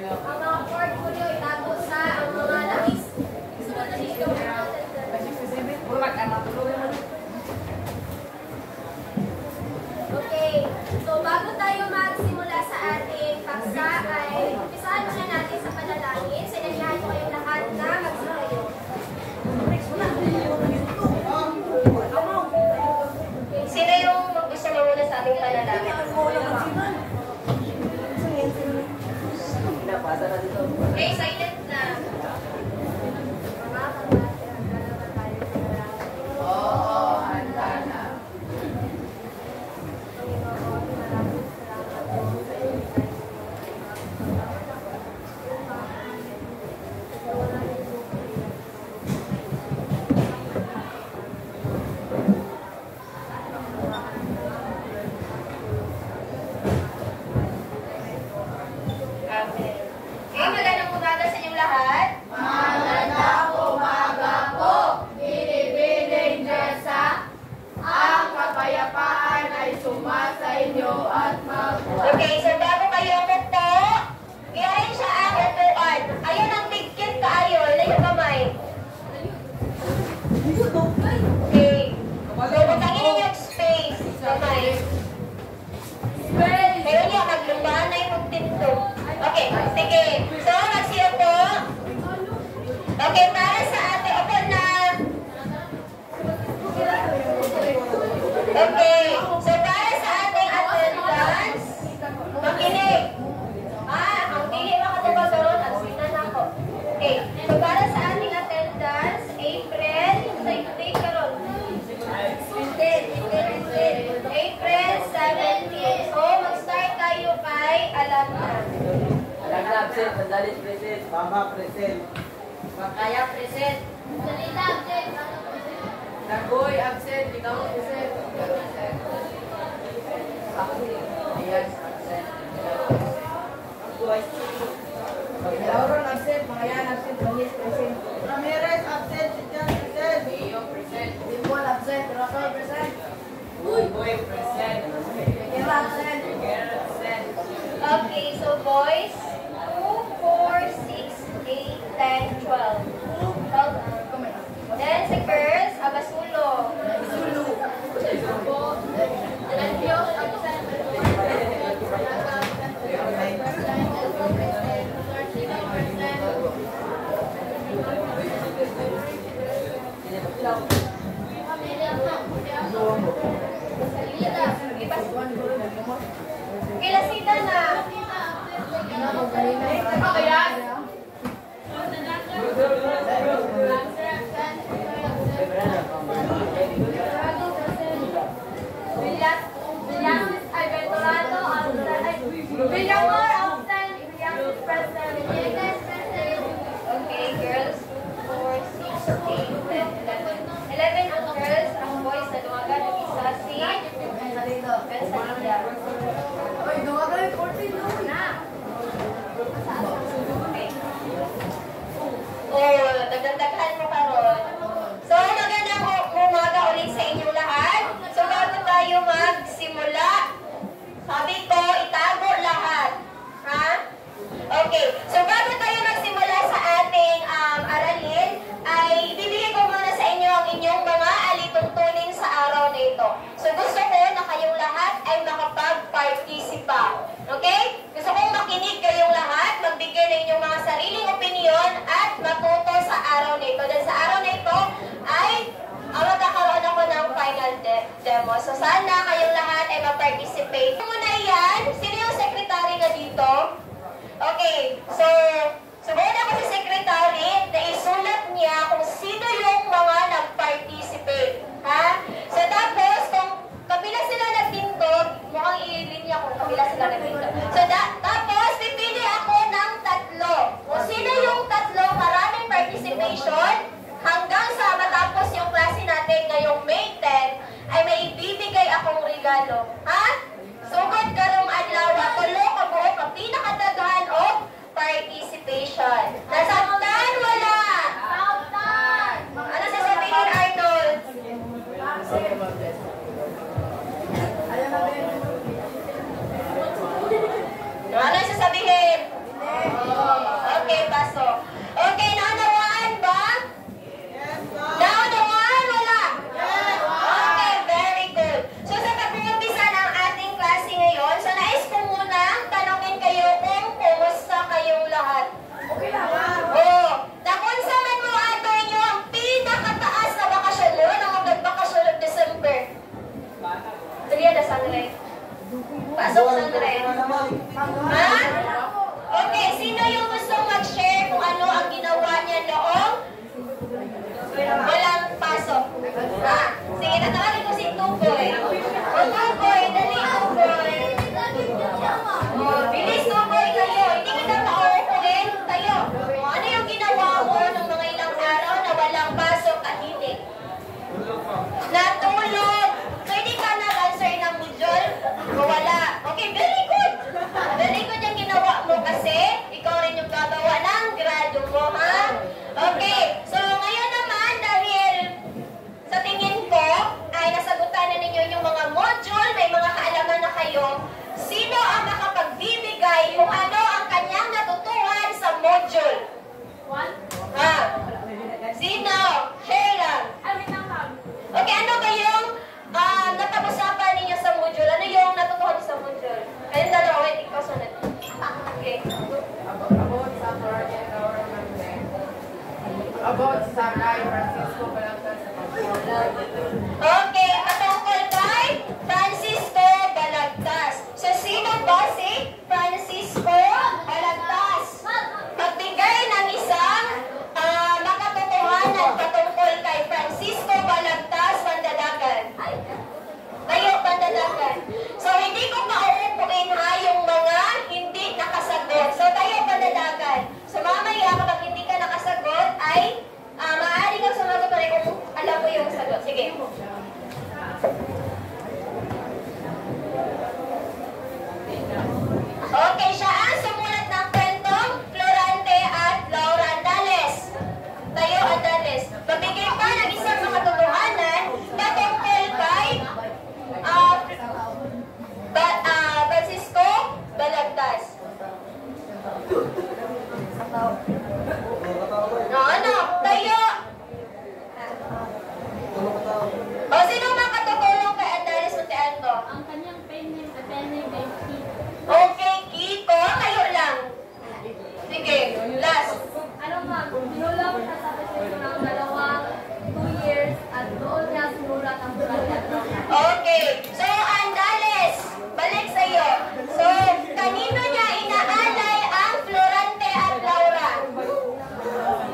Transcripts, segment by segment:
Ang mga portfolio itago sa ang mga langis. Okay, so bago tayo magsimula sa ating paksa ay umpisahan muna natin sa panalangin. Sinanihan ko kayong lahat na magsumayo. Sino yung mag-gusto muna sa ating panalangin? Okay, silent na. Okay, so bago kayo magto, giyahin siya ang upuan. Ayun ang bigkit kaayo, ilayo kamay. Okay. So, butangin ninyo yung space. Kamay. Pero niya, maglumbaan na yung magtinto. Okay, sige. So, magsiyo po. Okay, para sa ate, opo na. Okay, so para sa ating attendance, makinig. Ang dili makatabagoron, ang sinan ako. Okay, so para sa ating attendance, April, say karon. April 17. So, mag-start tayo kay Alana. Alana absent, Gonzales present, Mama present, Makaya present, Salita, absent. Nagoy absent, ikaw present. Yes, absent. Lauron absent, Makayan absent, Manis present. Ramirez absent, Sijan present, Iyo present. Dimol absent. Rocco present. Boy present. Kira absent. Gera present. Okay, so boys, 2, 4, 6, 8, 10, 12. Then sa girls, Abasulo. Landios, absent. Kilasita na. Villamor, absent. Villamor, present. Okay, girls. 4, 6, 8, 10, 11. 11 ang girls. Ang boys na dumagan ng isa si Bensalida. Oy, dumagal 14 Na. Okay. Oh, dagdag-daghan mo karon. So, magandang umaga ulit sa inyong lahat. So, bago tayo magsimula, sabi ko, itago lahat. Ha? Okay. So, bago tayo magsimula sa ating aralin, ay ibibigay ko muna sa inyo ang inyong mga alituntunin sa araw na ito. So, gusto ko na kayong lahat ay makapag-participa. Okay? Gusto kong makinig kayong lahat, magbigay ng inyong mga sariling opinion at matuto sa araw na ito. Dahil sa araw na ito ay magkakaroon ako ng final demo. So, sana kayong lahat ay ma-participate. Muna yan, sino yung secretary na dito? Okay, so sumunod ako sa secretary na isulat niya kung sino yung mga nag-participate. Ha? So, tapos, kung kabila sila nagtindog, mukhang i-linya kung kabila sila nagtindog. So, tapos, pipili ako ng 3. Kung sino yung 3 maraming participation, hanggang sa matapos yung klase natin ngayong May 10, ay may ibibigay akong regalo. Ha? Sugod karong adlaw, tulo ka buo ka pinakadaghan o participation. Nasaktan wala? Ano sasabihin, Arnold? Sangre. Pasok, Sangre. Ha? Okay, sino yung gustong mag-share kung ano ang ginawa niya noong walang pasok? Ha? Sige, tatawagin ko si Tuboy. O, Tuboy, dali, Tuboy. O, bilis, Tuboy, kayo. Hindi kita pauupuin. Tayo. O, ano yung ginawa mo ng mga ilang araw na walang pasok at hindi? Natulog. So, hindi ka nag-answer ng module? O wala? Okay, very good. Very good yung ginawa mo kasi ikaw rin yung gagawa ng grado mo, ha? Okay, so ngayon naman dahil sa tingin ko ay nasagutan na ninyo yung mga module, may mga kaalaman na kayo, sino ang makapagbibigay kung ano ang kanyang natutuhan sa module? Ha? Sino? Share lang. Okay, ano ba yung napag-usapan ninyo sa module? Ano yung natutuhan niyo sa module? Kayong dalawa, wait, ikaw sunod. Okay. About sa kay Francisco Balagtas. Okay, patungkol kay Francisco Balagtas. So, sino ba si Francisco Balagtas? Magbigay ng isang makatotohanan patungkol kay Francisco Balagtas, Pandadagan. Tayo, Pandadagan. So, hindi ko pauupuin ha yung mga hindi nakasagot. So, tayo, Pandadagan. So, mamaya kapag hindi ka nakasagot ay maaari kang sumagot na kung alam mo yung sagot. Sige. Okay, siya ang sumulat ng kwentong Florante at Laura Andales. Tayo, Andales. Magbigay pa ng isang makatotohanan patungkol kay Francisco Balagtas. Ano? Tayo. O, sino makatutulong kay Andales Montealto? Ang kanyang pen name ay Kiko. Okay, Kiko. Kayo lang. Sige, last. Ano ma'am, sinulat siya sa proseso ng 2 years at doon niya sinulat ang sulat. Okay. So, Andales, balik sa'yo. So, kanino niya inaalay ang Florante at Laura?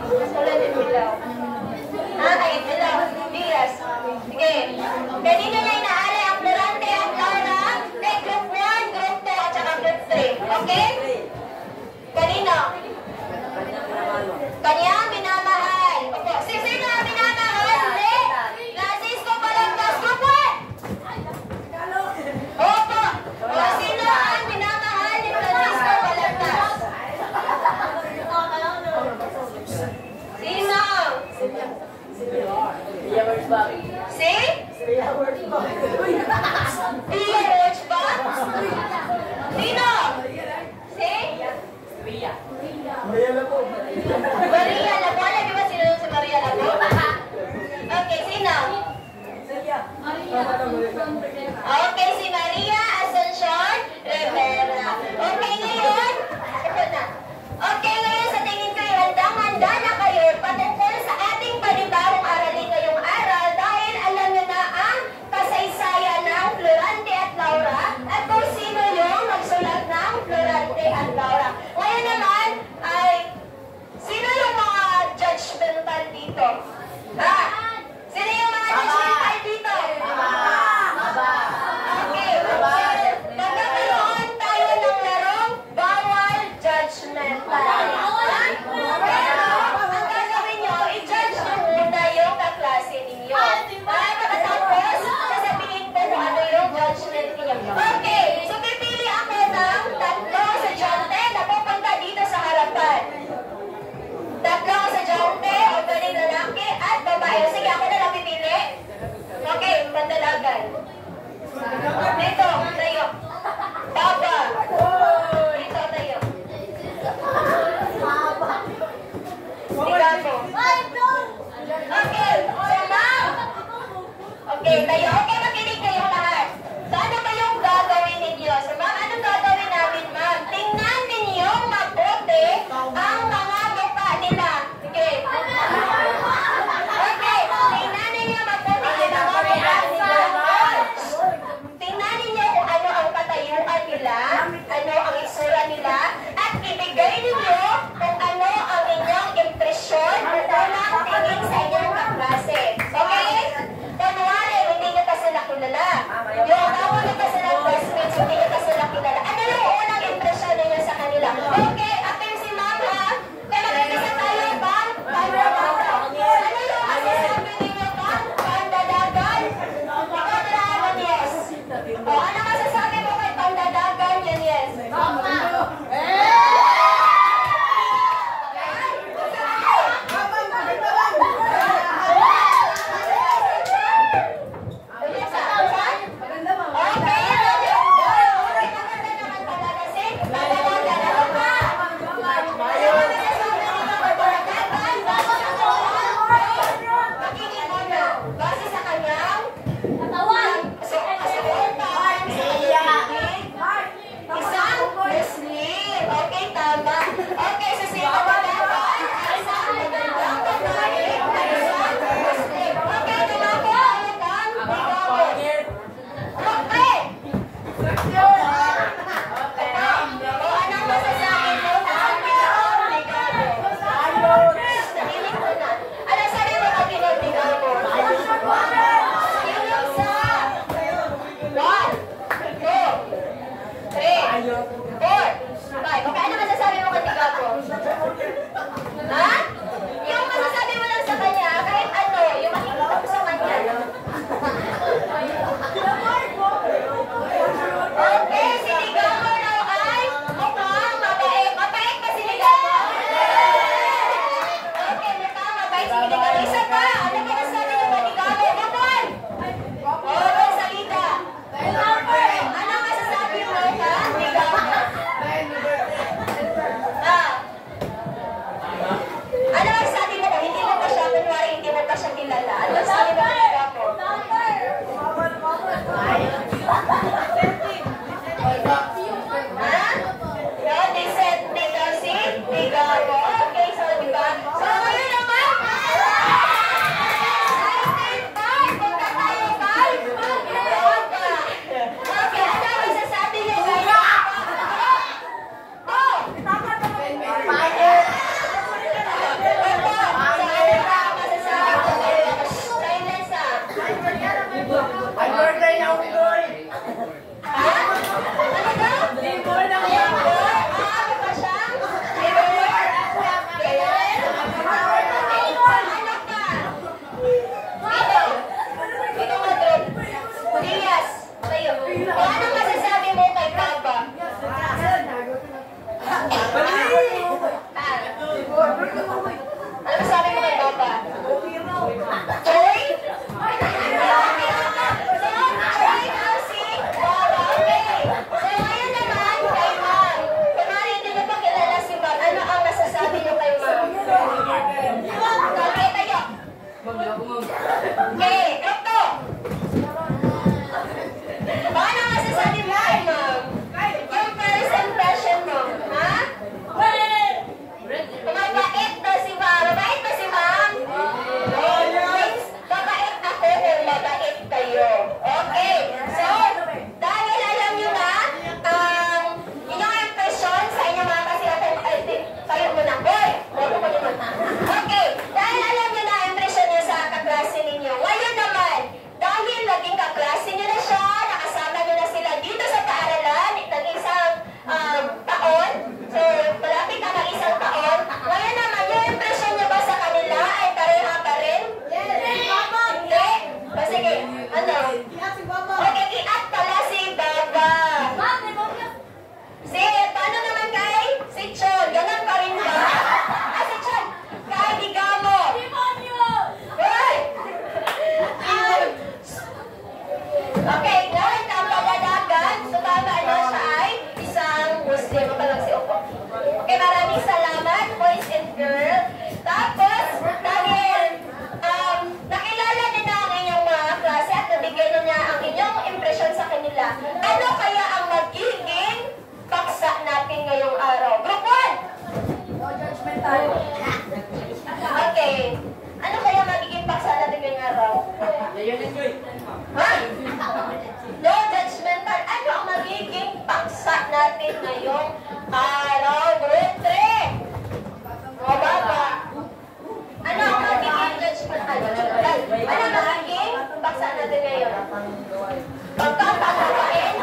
Sulat yung Bilaw. Ay, Bilaw. Diaz. Sige. Kanino niya inaalay ang Florante at Laura? Kay Group 1, Group 2, at saka Group 3. Okay? Kanino? Kanyang minamahal. Opo. Sino ang minamahal? Hindi. Francisco Balagtas. Group 1. Opo. O, sino ang minamahal ni Francisco Balagtas? Sino? Si? Pia Rochbach? Sino? Si? Maria Lapo. Alam niyo ba sino yung si Maria Lapo? Okay, sino? Okay, si Maria Asuncion Rivera. Okay, ngayon. Ito na. Okay, ngayon sa tingin ko handang-handa na kayo patungkol sa ating panibagong aralin ngayong araw dahil alam nyo na ang kasaysayan ng Florante at Laura at kung sino yung nagsulat ng Florante at Laura. Ngayon naman ay sino yung mga judgmental dito? Ha? Sino yung mga judgmental dito? Okay. Magkakaroon tayo ng larong bawal judgmental. Pero, ang gagawin nyo, i-judge nyo muna yung kaklase ninyo. Pagkatapos, sasabihin ko kung ano yung judgment ninyo. Okay, so pipili ako ng tatlong estudyante na pupunta dito sa harapan. Tatlong estudyante, o galing lalaki at babae. Sige, ako na lang pipili. Okay, Pandalagan. Dito, tayo. Baba. Dito, tayo. Ligamo. Okay, so ma'am. Okay, tayo. Okay, makinig kayo lahat. So, ano ba yung gagawin ninyo? So, ma'am, anong gagawin namin, ma'am? Tingnan ninyo mabuti ang mga mukha nila. Okay. Okay, tingnan ninyo mabuti ang mga mukha nila. Tingnan ninyo Hindi niyo pa sila kilala. Ano yung unang impresyon ninyo sa kanila? Okay, after si Ma'am ha, kaya mag-isa tayo ba? Pandadagan. Ano yung masasabi ninyo ba? Pandadagan? Ikaw Dragon, yes. O, ano masasabi mo kay Pandadagan? Yan, yes. Ha? No judgmental. Ano ang magiging paksa natin ngayong araw? Group 3. O baba. Ano ang magiging judgmental? Ano ang magiging paksa natin ngayon? Pagkakagawain?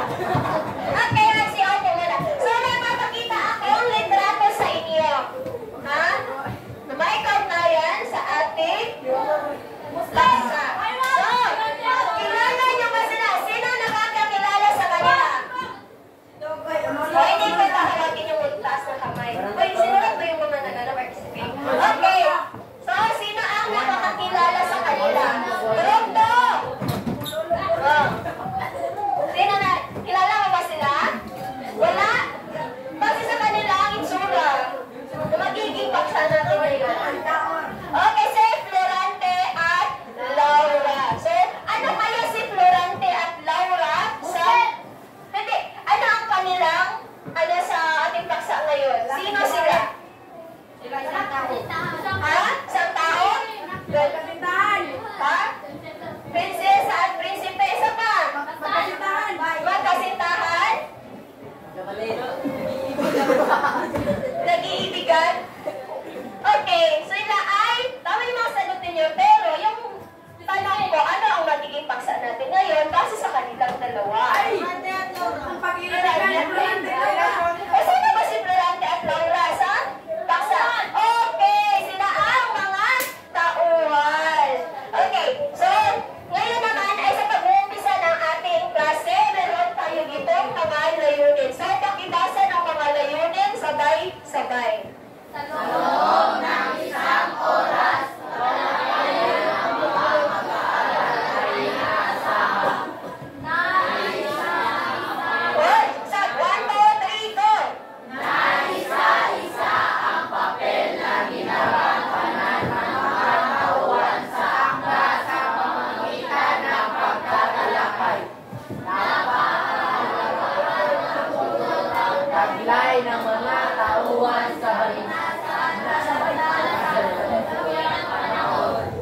taglay ng mga tauhan sa balinasa.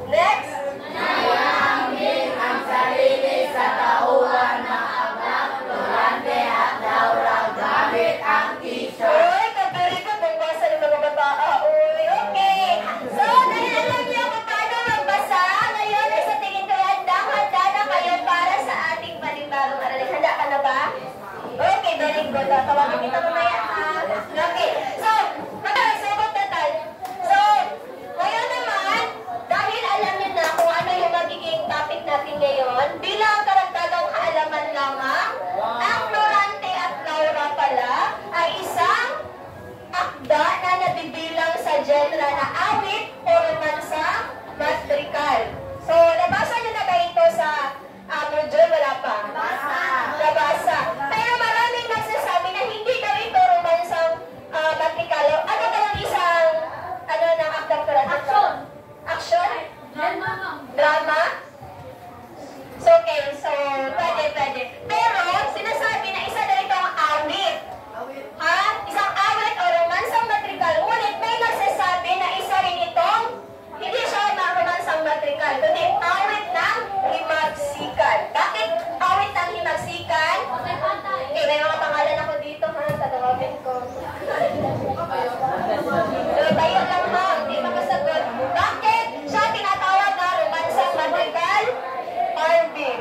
Next. Nayamin ang sarili sa tauhan ng Agap, Florante at Laura gamit ang t-shirt. Uy, kabili ko kung basa ng mga bataa. Uy, okay. So, dahil alam niyo kung paano magbasa, ngayon ay sa tingin ko handa na kayo para sa ating panibagong aralin. Handa ka na ba? Okay, very good. Tawagin kita mamaya ha. Okay. So, magkakasagot na tayo. So, ngayon naman, dahil alam niyo na kung ano yung magiging topic natin ngayon, bilang karagdagang kaalaman lamang, ang Florante at Laura pala ay isang akda na nabibilang sa genre na awit o romansang matrikal. So, nabasa niyo na ba ito sa module? Wala pa? Nabasa. Pero maraming nagsasabi na hindi daw ito romansang matrikal. Ano ba yung isang, ano na akdang Florante? Action. Action? Drama. Drama? So, okay. So, pwede. Pero, sinasabi na isa daw itong awit. Ha? Isang awit o romansang matrikal. Ngunit may nagsasabi na isa rin itong hindi siya romansang matrikal, kundi awit ng himagsikan. Bakit awit ng himagsikan? Pantay-pantay. Okay, may mga pangalan ako dito ha. Tatawagin ko. So, tayo lang ha. Hindi makasagot. Bakit siya tinatawag na romansang matrikal? Arvin.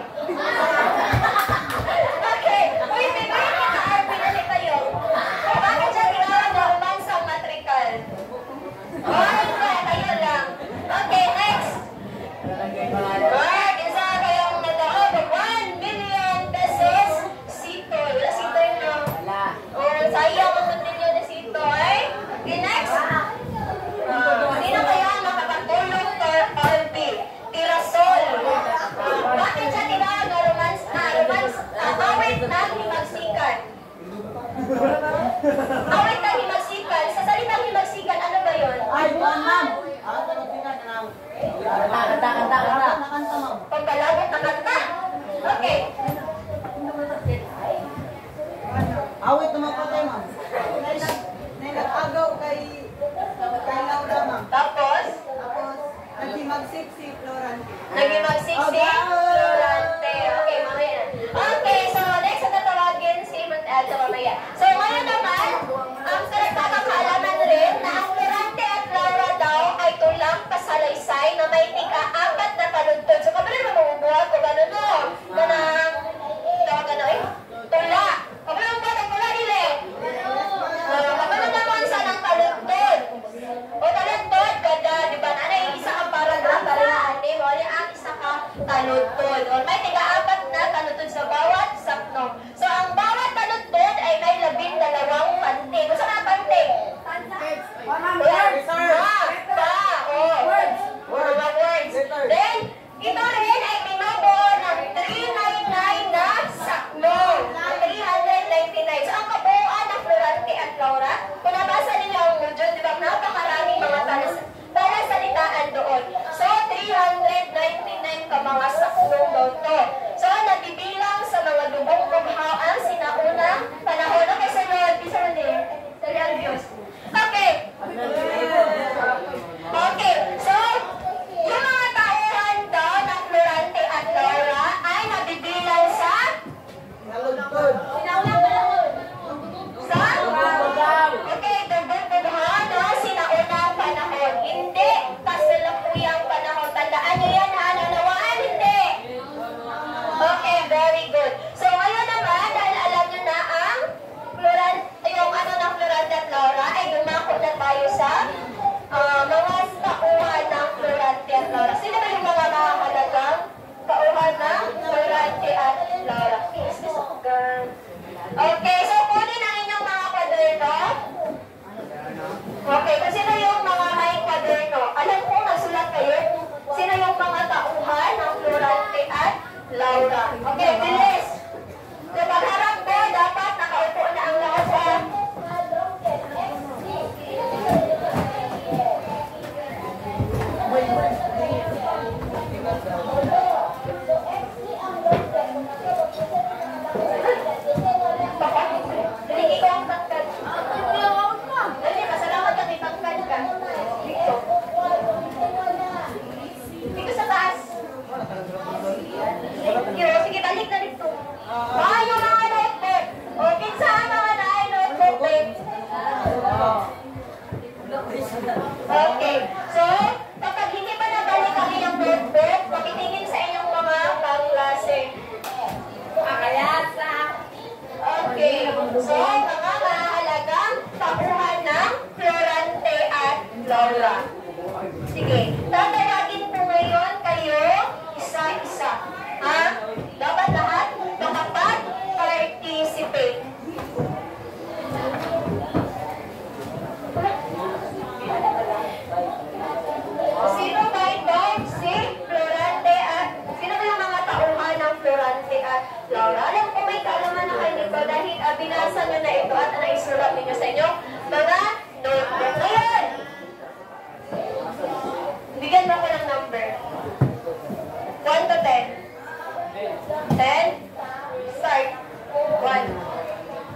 Okay. Uy, bigay ka na Arvin. Ano kayo? Bakit siya tinatawag na romansang matrikal? Tayo lang. Okay, next. Alright, isa kayong nataog. 1 million pesos. Sito. Wala sito yun no? Wala. Oh, sayang ang milyon na sito eh. Okay, next. Sino kaya ang makakatulong for RB? Tirasol. Bakit siya tinawag na awit ng himagsikan? Awit ng himagsikan. Sa salitang himagsikan, ano ba yun? Ay, ma'am! Kanta. Pagkalabot na kanta. Okay. Awit naman po tayo, ma'am. Nag-agaw kay Laura, ma'am. Tapos, Tapos, naghimagsik si Florante. naging magsiksik. Florante. Okay, mamaya. Okay, so next na tatawagin si Montalto mamaya. So ngayon naman, ang karagdagang kaalaman rin na ang Florante at Laura daw ay tulang pasalaysay na may tig-apat na taludtod. So kapag naman mabubuhat ko gano'n no? Ganang, tawag gano'n eh? Tula. Kapag naman ba tula nila eh? Kapag naman sa ng taludtod. O taludtod, ganda, di ba? Nanay, isa kang paragraph para na ate mo. Ang isa kang taludtod. O may tig-apat na taludtod sa bawat sakno. So ang bawat taludtod ay may 12 pante. Gusto na pante? Words. Mga words. Then, ito rin ay binubuo ng 399 na sakno. 399. So, ang kabuuan ng Florante at Laura, kung nabasa ninyo ang module, di ba, napakaraming mga talasalitaan doon. So, 399 ka mga sakno daw to. So, nabibilang sa mga dubong bughaw ang sinaunang panahon. Okay, sunod. Bisa mo din. Serial views. Okay. Okay, so, yung mga tauhan daw ng Florante at Laura ay nabibilang sa Sinaunang panahon. sa okay, dugong bughaw no, sinaunang panahon. Hindi kasalukuyang panahon. Tandaan nyo yan ha, nanawaan, hindi. Okay, very good. So, ngayon naman, dahil alam nyo na ang yung ano ng Florante at Laura, ay dumako na tayo sa mga tauhan ng Florante at Laura. Sino ba yung mga makakalagang tauhan ng Florante at Laura? Okay, so kunin ang inyong mga kwaderno. Okay, kung sino yung mga may kwaderno, alam ko nagsulat kayo kung sino yung mga tauhan ng Florante at Laura. Okay, bilis. So pagharap ko, dapat nakaupo na ang lahat sa Hindi ko ang tangkad. So, mga mahalagang tauhan ng Florante at Laura. Sige, tatawagin po ngayon kayo isa-isa. Ha? Dapat lahat makapag-participate. Sino ba ito? Si Florante at sino ba yung mga tauhan ng Florante at Laura? Alam ko may kaalaman na kayo nito dahil binasa nyo na ito at naisulat ninyo sa inyo mga notebook. Ngayon, bigyan mo ko ng number. 1 to 10. 10. Start. 1.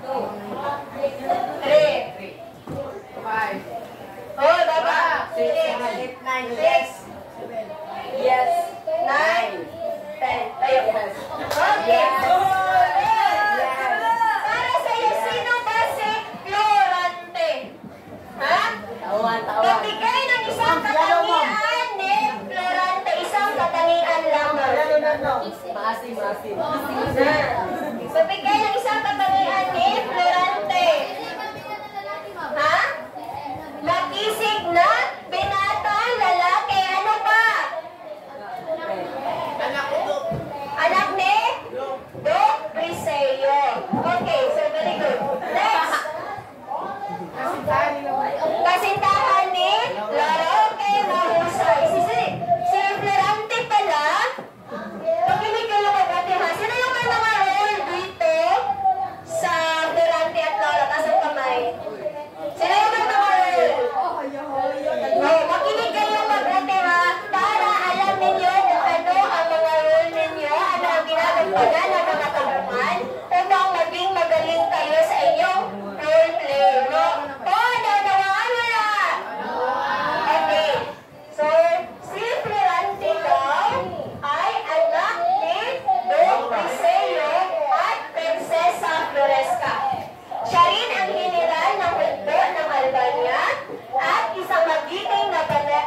2. 3. 5. Oh, baba. 6. 8, 9, 6. Yes. 9. 10. Tayo. Okay. Para sa'yo, sino ba si Florante? Ha? Magbigay ng isang katangian ni Florante. Isang katangian lamang. Magbigay ng isang katangian ni Florante. Ha? Makisig na binatang lalaki. Ano pa? Anak ni Do Briseo. Okay, so very good. Next. Kasintahan ni Laura. Okay, mahusay. Si Florante pala. Pakinig kayo mabuti ha. Sino yung may mga role dito sa Florante at Laura? Taas ang kamay. Sino yung may mga role? Oh, makinig kayo mabuti ha. Para alam ninyo kung ano ang mga role ninyo, ano ang ginagawa ng mga tanungan, upang maging magaling kayo sa inyong role play. No? Oh, nawawala mo na! Okay. So, si Florante daw ay anak ni Don Briseo at Prinsesa Floresca. Siya rin ang general ng hukbo ng Albania at isang magiting na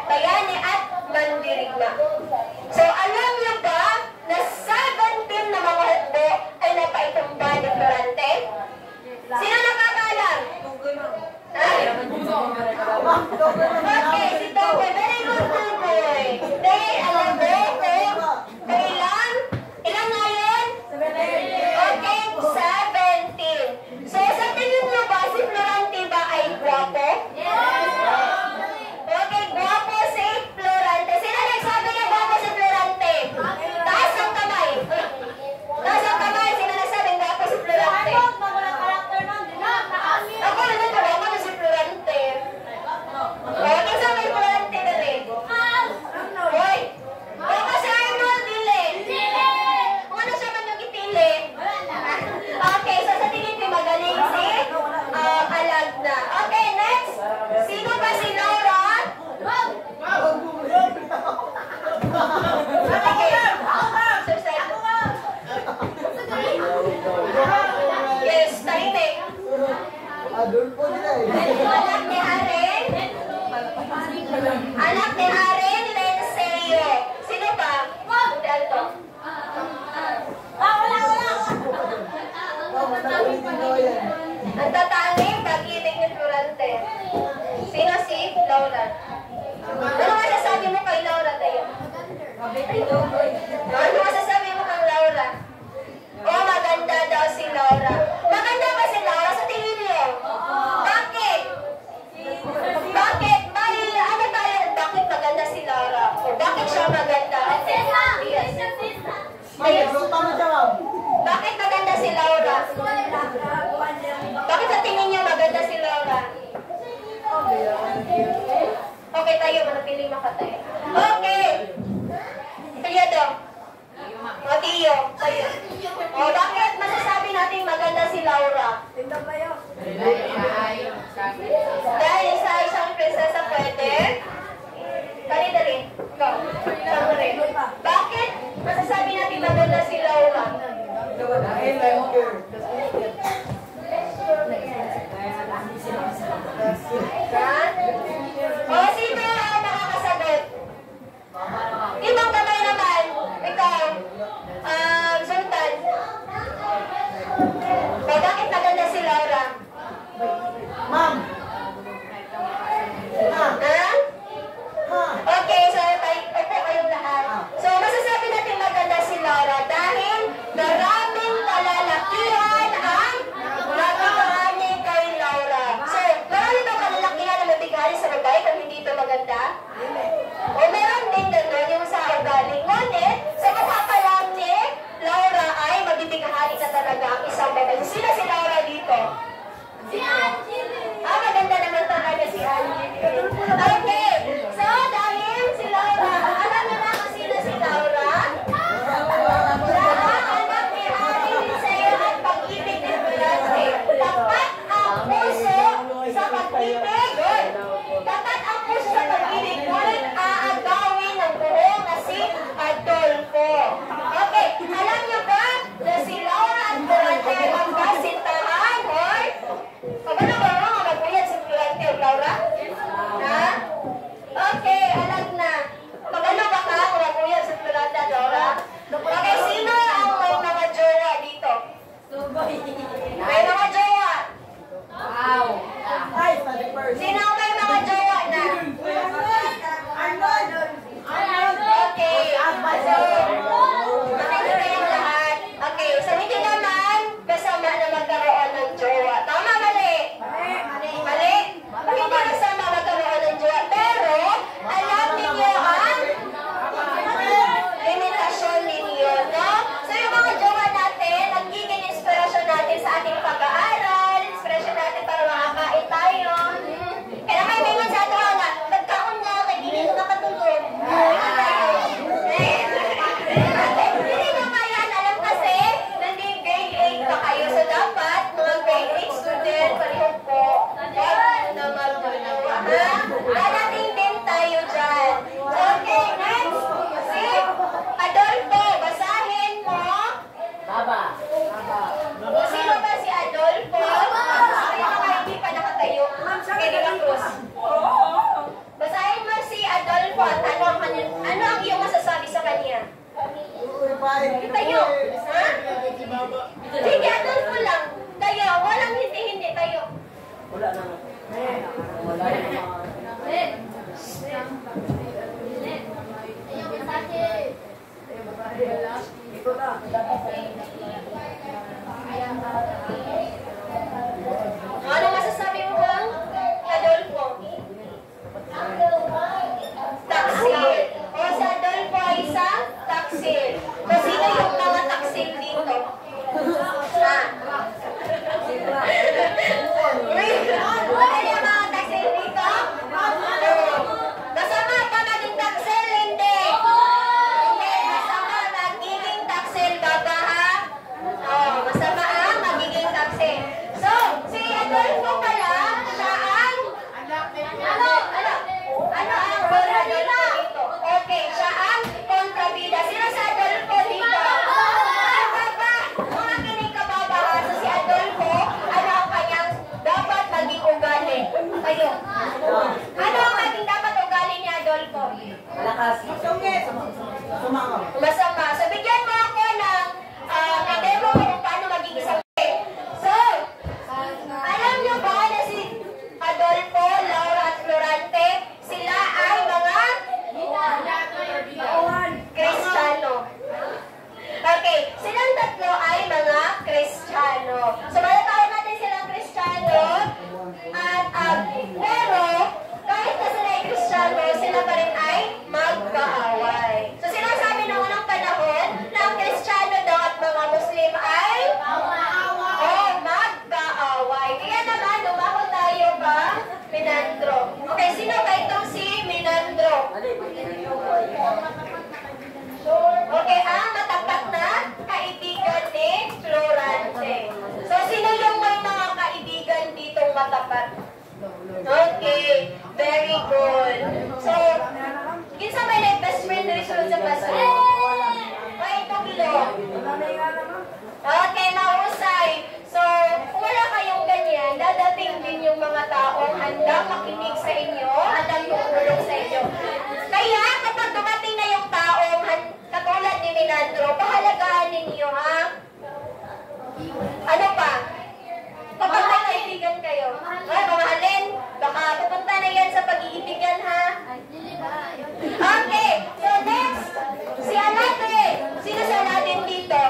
bayani at mandirigma. So, alam niyo ba na 17 na mga hukbo ay napaitumba ni Florante? Sino nakakaalam? Okay, si Toboy. Very good, Toboy. Dahil alam mo kung kailan? Ilan nga yun? 17. Okay, 17. So, sa tingin nyo ba, si Florante ba ay guwapo? Okay, guwapo si Florante. Sino nagsabi na guwapo si Florante? Taas ang kamay. Taas ang kamay. Sino nagsabi na guwapo si Florante? Ako naman guwapo na si Florante. Okay, sa may Florante na rin. Hoy! Guwapo si Arnold, dili. Kung ano siya man yung ipili. Okay, so sa tingin ko magaling si Alagna. Okay, next. Sino ba si Laura? Okay. Yes, tahimik. Anak ni Aren? Anak ni Aren Lenserio. Sino ba? Delto. Ang tatanging pag-ibig ni Florante. Sino si Laura? Ano masasabi mo kay Laura tayo? Ano masasabi mo kay Laura? Oh, maganda daw si Laura. Maganda ba si Laura sa tingin niyo? Bakit? Bakit? Ano tayo? Bakit maganda si Laura? O bakit siya maganda? Yes. Ayun. Bakit maganda si Laura? Bakit sa tingin niyo maganda si Laura? Okay tayo, manatiling makatayo. Okay. Pilyado. O Tiyo, tayo. O bakit masasabi natin maganda si Laura? Dahil sa isang prinsesa pwede? Kanina rin. Ikaw. Ikaw rin. Bakit masasabi natin maganda si Laura? O sino ang makakasagot? Ibang kamay naman. Ikaw. Sultan. O bakit maganda si Laura? Ano masasabi mo bang Adolfo? Taksil. O si Adolfo ay isang taksil. O sino yung mga taksil dito? Ha? Ano yung mga taksil dito? Masama pa maging taksil, hindi. Hindi, masama magiging taksil ka ba, ha? Masama ang magiging taksil. So, si Adolfo pala, siya ang... Ano ang kontrabida dito? Okay, siya ang kontrabida. Sino si Adolfo dito? Mga kinig ka ba ba? So, si Adolfo, ano ang kanyang dapat maging ugali? Kayo. Ano ang maging dapat ugali ni Adolfo? Masama. So, bigyan mo ako ng demo kung paano maging isang So, alam niyo ba na si Adolfo, Laura at Florante, sila ay mga Kristiyano. Okay, silang tatlo ay mga Kristiyano. So, matatawag natin silang Kristiyano. At, pero, kahit na sila ay Kristiyano, sila pa rin ay magkaaway. So, sinasabi ng unang panahon na ang Kristiyano daw at mga Muslim ay magkaaway. Kaya naman, lumako tayo ba? Menandro. Okay, sino ba itong si Menandro? Okay, ang matapat na kaibigan ni Florante. So, sino yung may mga kaibigan ditong matapat? Okay, very good. So, kinsa may best friend na rin sa best friend? Ay, itong ilo. Okay, mahusay. So, kung wala kayong ganyan, dadating din yung mga taong handang makinig sa inyo, handang tumulong sa inyo. Kaya, kapag dumating na yung taong katulad ni Menandro, pahalagahan ninyo, ha? Ano pa? Kapag may kaibigan kayo, mamahalin, baka pupunta na yan sa pag-iibigan, ha? Okay, so next, si Aladdin. Sino si Aladdin dito?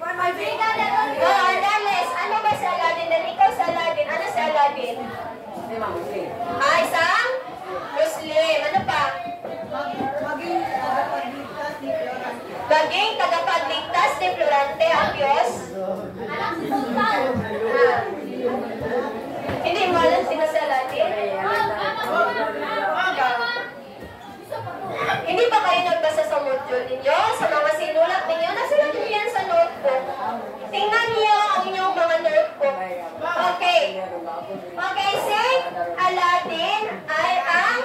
Adales. Ano ba si Aladdin? Dan ikaw si Aladdin. Ano si Aladdin? Isang Muslim. Ano pa? Maging tagapagligtas ni Florante ang Diyos. Hindi mo alam sino si Aladdin? Hindi ba kayo nagbasa sa module ninyo? Sa mga sinulat ninyo? Nasulat niyo yan sa notebook. Tingnan niyo ang inyong mga notebook. Okay. Okay, si Aladdin ay ang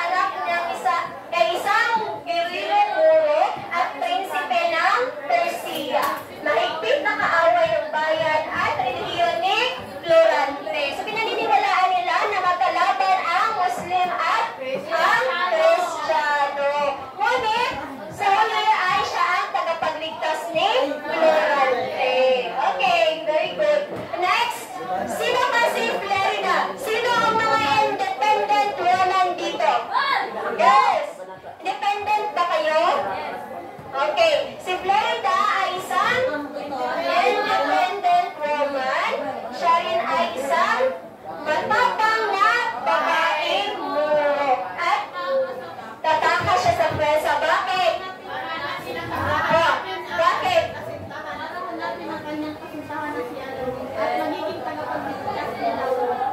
anak ng isang guerrero muro at prinsipe ng Persia. Mahigpit na kaaway ng bayan at relihiyon ni Florante. So, pinaniniwalaan nila na magkalaban ang Muslim at ang Kristiyano. Ngunit, sa huli ay siya ang tagapagligtas ni Florante. Okay, very good. Next, sino ba si Florida? Sino ang mga independent woman dito? Yes! Independent ba kayo? Okay, si Florida ay isang independent woman. Siya rin ay isang matapang na babaeng muro. At tataka siya sa presa. Bakit? Bakit?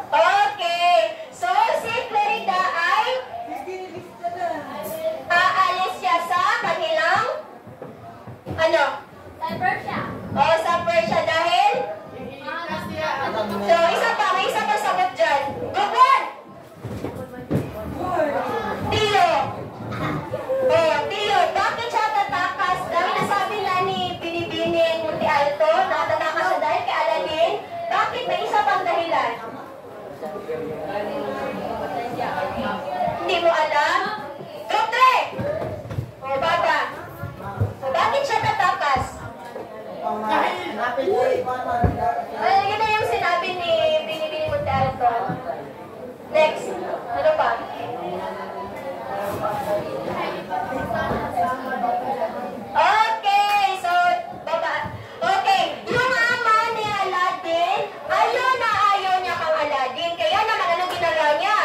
Okay, so si Florida ay aalis siya sa kanilang ano? Sa Persia dahil? So, may isa pa sagot dyan. Gugon! Tio! Tio, bakit siya tatakas? Dahil nasabi na ni Binibining Munti Alto na tatakas siya dahil kay Aladdin. Bakit may isa pang dahilan? Ay, yun na yung sinabi ni Binibini Montalto. Next. Ano pa? Okay, so, baba. Okay, yung ama ni Aladdin, ayaw niya kang Aladdin. Kaya naman, ano ginagawa niya?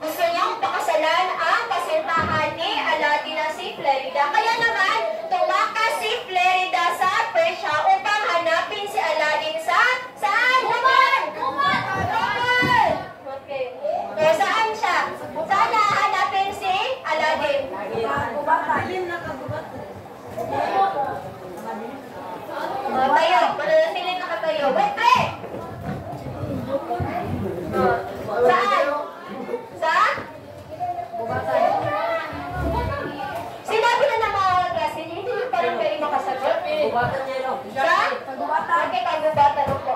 Gusto niyang pakasalan ang kasintahan ni Aladdin na si Florida. Kaya naman, tumakas si Florida sa Persia upang hanapin si Aladdin saan? Human! Okay. So, saan siya? Saan hanapin si Aladdin? Tayo. Mananatiling nakatayo. Wait, wait! Saan? Saan? Sinabi na ng mga klase, hindi nyo parang pwede makasagot. Sa? Okay, kagubatan po.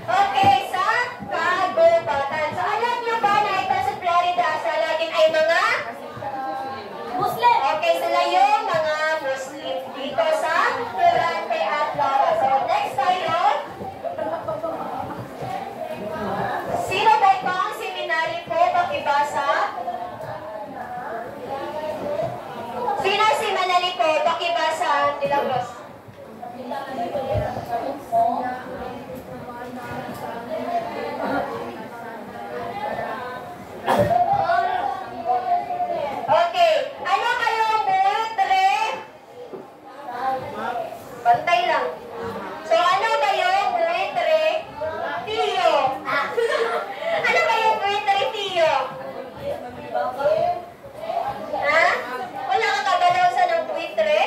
Okay, sa kagubatan. So, alam nyo ba na ito sa Florida, sa Aladdin ay mga Muslim? Okay, sila yung mga Muslim dito sa Durante at Laura. So, next tayo. Sino ba itong seminary po pakibasa? Sino si Manali po pakibasa? Dilagros. Okay. Ano kayong buitre? Bantay lang. So, ano kayong buitre? Tiyo. Ano kayong buitre, Tiyo? Ha? Wala ka kabalaw sa ng buitre?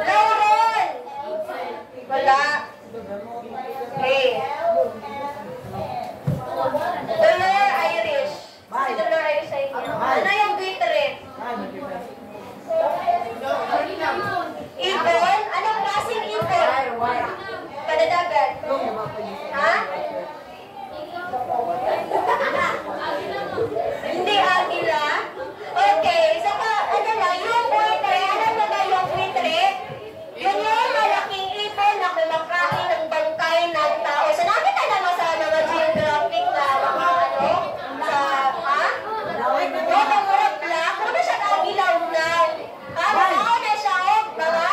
Lauren! Wala. Okay. Dollar Irish. Si Dollar Irish sa inyo. Ano yung buitre? Ibon? Anong klaseng ibon? Kadadagan. Ha? Hindi agila? Okay. So, ano na, yung buitre, alam na ba yung buitre? Yun yung malaking ibon na kumakain ng bangkay ng tao. So, nakita naman sa mga geographic na mga ano, sa, ha? Yung murag black, kung na siya kagilaw na. Ha? Nakao na siya, mga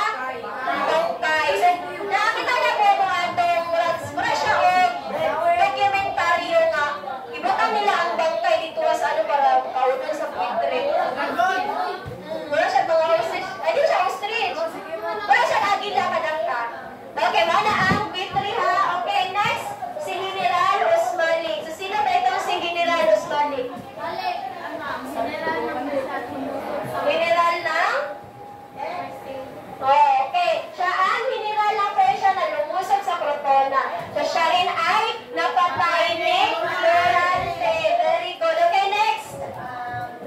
bangkay. So, nakita na po mga itong murag siya, dokumentaryo nga. Ibutang nila ang bangkay dito sa ano para kaunan sa buitre. Wala siya mga ostrich. Ay, di siya ostrich. Wala siya agila kadangka. Okay, mana ang buitre ha. Okay, next. Si General Usmani. So, sino ba itong si General Usmani? General ng? Oh, okay. Siya ang general ng Persia na lumusog sa Crotona. So, siya rin ay napatay ni Florante. Very good. Okay, next.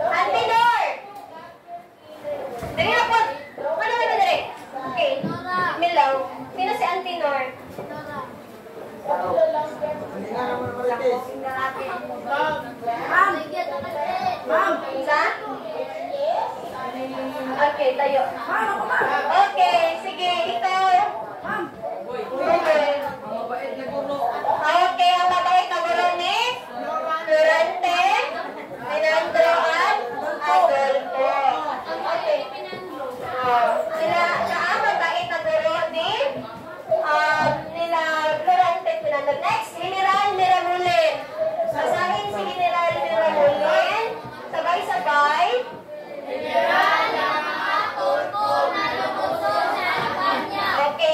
Antinor. Dali na po. Ano ba dali? Okay. Milaw. Sino si Antinor? Isa? Okay, tayo. Okay, sige, ikaw. Okay. Okay, ang mabait na guro ni Durante, Pinandro at Adolfo. Okay. Siya ang mabait na guro ni nila Durante, Pinandro. Next, General Miramulen. Basahin si General Miramulen. Sabay-sabay. General ng mga turko na lumusog sa kanya. Okay,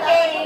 Okay,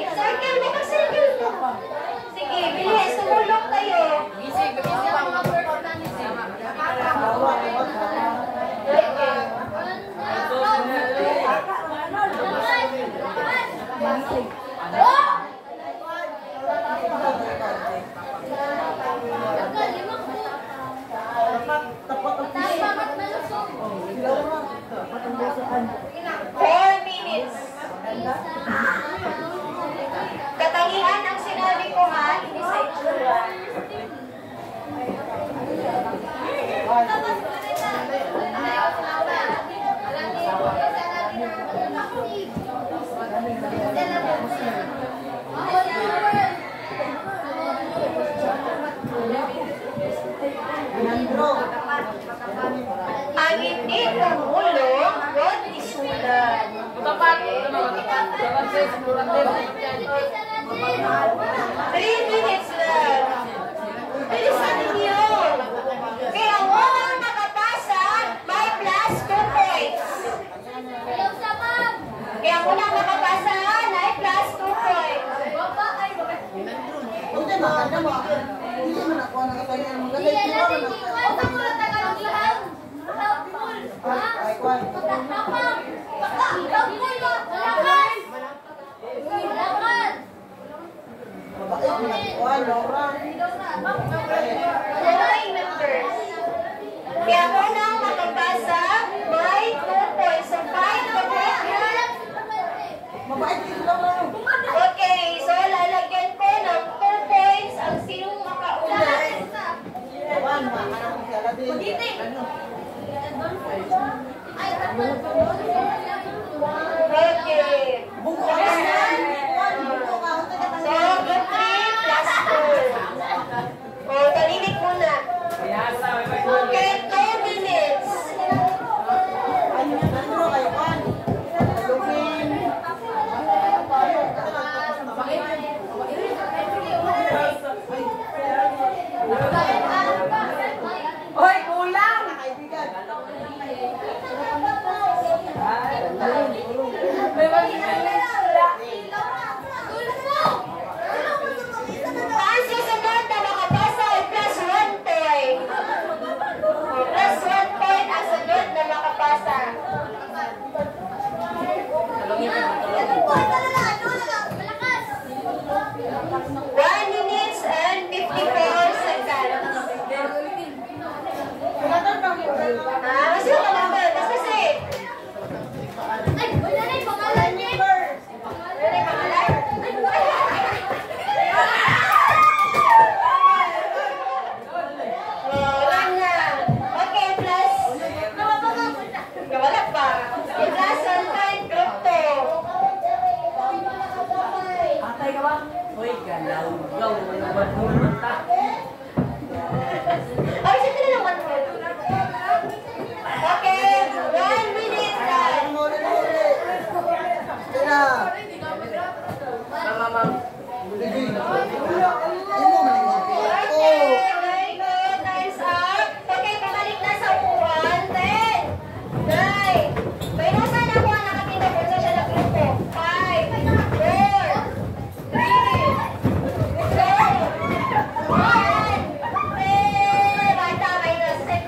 minutes lang. Bilisan ninyo. Kaya walang nakapasa, may plus 2 points. Kaya walang nakapasa, may plus 2 points. Following members. Kaya unang makapasa, may 2 points. So 5 to 5. Okay, so lalagyan ko ng 2 points ang sinong makauna. Okay. So, group 3 plus 2. O, talinig muna. Okay, 2 minutes. Hoy, kulang! Ang susunod na makapasa ay plus 1 point. Plus 1 point ang sunod na makapasa. 1 minutes and 54 seconds. Mas yung number. Mas kasi. Ano yung pangalan? Okay, plus. Wala pa. Plus 1 point, group 2. Atay ka ba? Hoy, galaw. Gaw, wala ba? Ay, sige na lang 1 point. Okay, 1 minute lang. Okay, very good. Time's up. Okay, pabalik na sa upuan. 10, 9. May nasa na ako ang nakakita kung saan siya nagluto. 5, 4, 3, 2, 1. Bata, minus 6.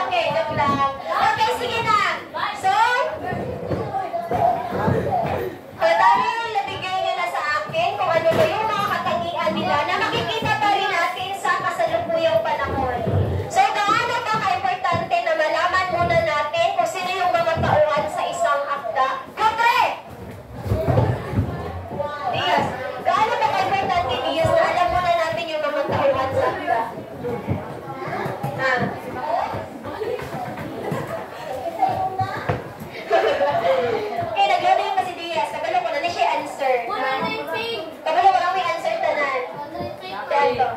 Okay, joke lang. Okay, sige na. So, dahil nabigay niyo na sa akin kung ano ba yung mga katangian nila na makikita pa rin natin sa kasalukuyang panahon. So, gaano ba ka-importante na malaman muna natin kung sino yung mga tauhan sa isang akda? Kapre! Diaz, gaano ba ka-importante, Diaz, na alam muna natin yung mga tauhan sa akda? Ha? Okay, naglodo yung kasi Diaz. Kabalo ko na siya answer. Kabalo ko lang may answer tanan. Tanto.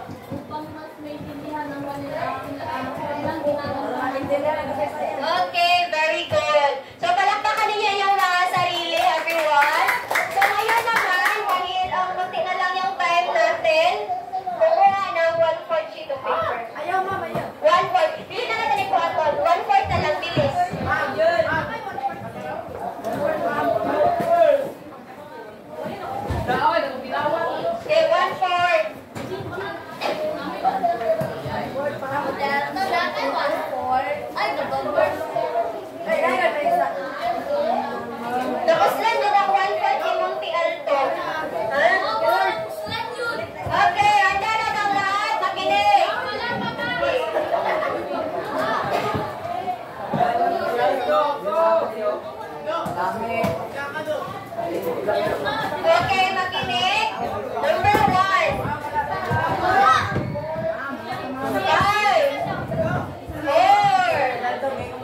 Okay, very good. So, palakpakan niyo yung mga sarili, everyone. So, ngayon naman, dahil ang munti na lang yung time natin, kukuha ng 1/4 sheet of paper. Ayaw, ma'am, ayaw. 1/4. Bili na natin ito, Aton. 1/4 na lang, bilis. Okay, 1/4. Tapos lang din ang 1/4 yung Monte Alto. Ha? Okay, handa na ang lahat. Makinig. Okay, makinig. Number 1. 5, 4,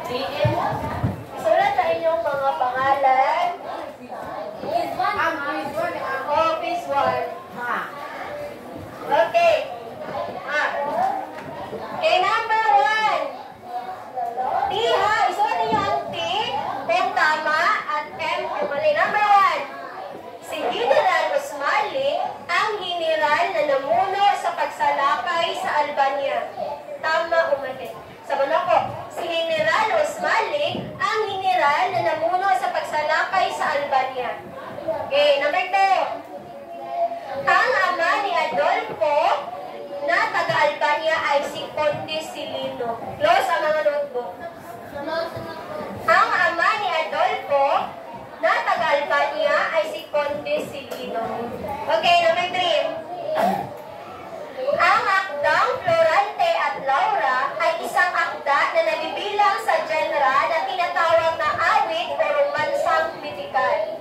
Isulat sa inyong mga pangalan. Ang quiz 1. Office 1. Ha. Okay. Okay, number 1. T ha, isulat niyo ang T kung tama at M kung mali. Number 1. Si General Usmali ang general na namuno sa pagsalakay sa Albania. Tama o mali? Sabi na ko, si General Usmali ang general na namuno sa pagsalakay sa Albania. Okay, number 2. Ang ama ni Adolfo na taga-Albania ay si Conde Silino. Close ang mga notebook. Ang ama ni Adolfo na taga-Albania ay si Conde Silino. Okay, number 3. Ang akdang Florante at Laura ay isang akda na nabibilang sa genre na tinatawag na awit o romansang kritikal.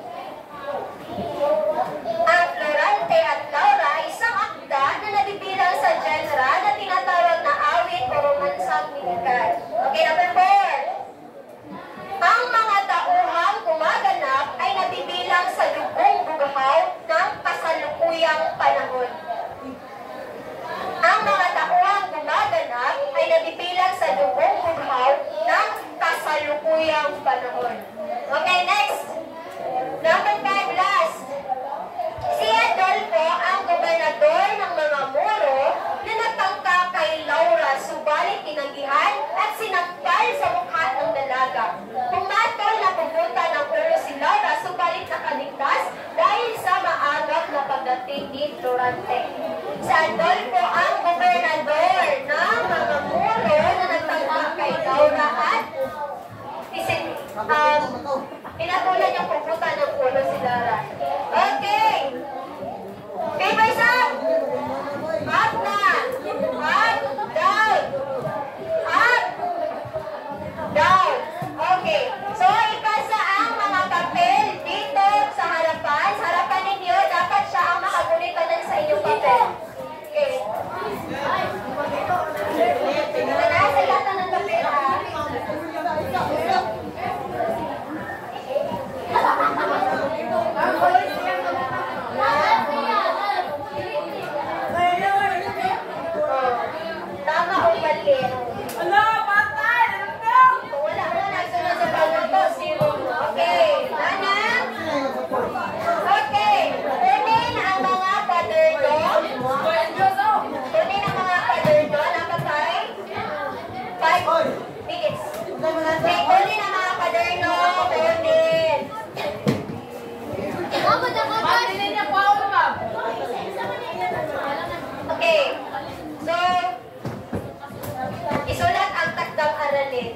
Ang Florante at Laura ay isang akda na nabibilang sa genre na tinatawag na awit o romansang kritikal. Okay, number 4. Ang mga tauhang gumaganap ay nabibilang sa lubong bughaw ng kasalukuyang panahon. Ang mga tauhang gumaganap ay nabibilang sa lubong bughaw ng kasalukuyang panahon. Okay, next. Number 5, last. Si Adolfo ang gobernador ng mga Moro na nagtangka kay Laura subalit tinanggihan at sinakbal sa mukha ng dalaga. Pumatol na pumunta ng ulo si Laura subalit nakaligtas dahil sa maagap na pagdating ni Florante. Si Adolfo ang gobernador ng mga Moro na nagtangka kay Laura at pinatulan niyang pupunta ng ulo si Laura. Okay. Papers up! Up na! Up! Down! Up! Down! Okay. So, ipasa ang mga papel dito sa harapan. Sa harapan ninyo, dapat siya ang makagunitanan sa inyong papel. Okay. Nasa lahat ng papel, ha? Tama o mali? Kung wala mo nagsunod sa pagboto, zero. Okay. Nana? Okay. Kunin ang mga paderno. Kunin ang mga paderno. Napatay? 5 minutes. Okay. Kunin ang mga paderno. Kunin. Okay. So, isulat ang takdang aralin.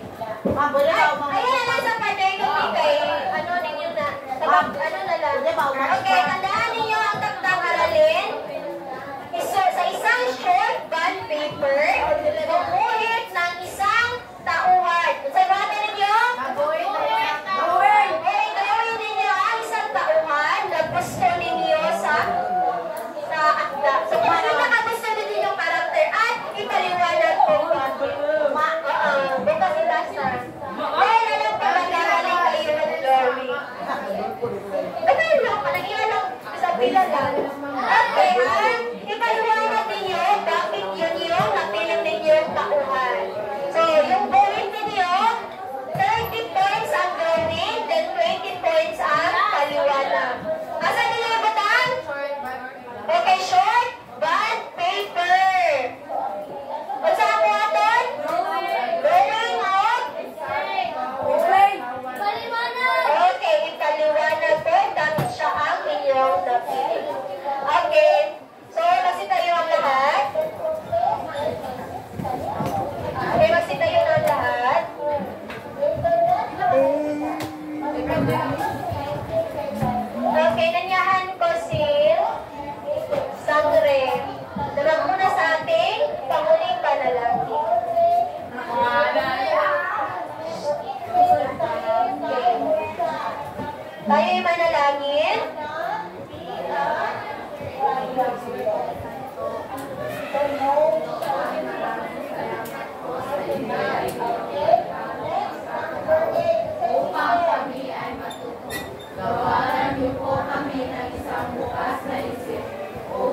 Ayan na sa paderno kay ano ninyo na. Ano na lang. Okay, tandaan ninyo ang takdang aralin. Sa isang short bond paper, gumuhit ng isang tauhan. Sa bata ninyo? Gawin ninyo ang isang tauhan na gusto ninyo sa akda. So, kung ano nakagusto ninyo yung karakter at ipaliwanag kung bakit. Bukas ilasa. Dahil alam ko mag-aaling kayo ng Lori. Dahil lang, panagilan lang sa pila lang. Okay, ha? Ipaliwanag ninyo bakit yun yung napiling ninyo yung tauhan.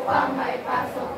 upang maipasok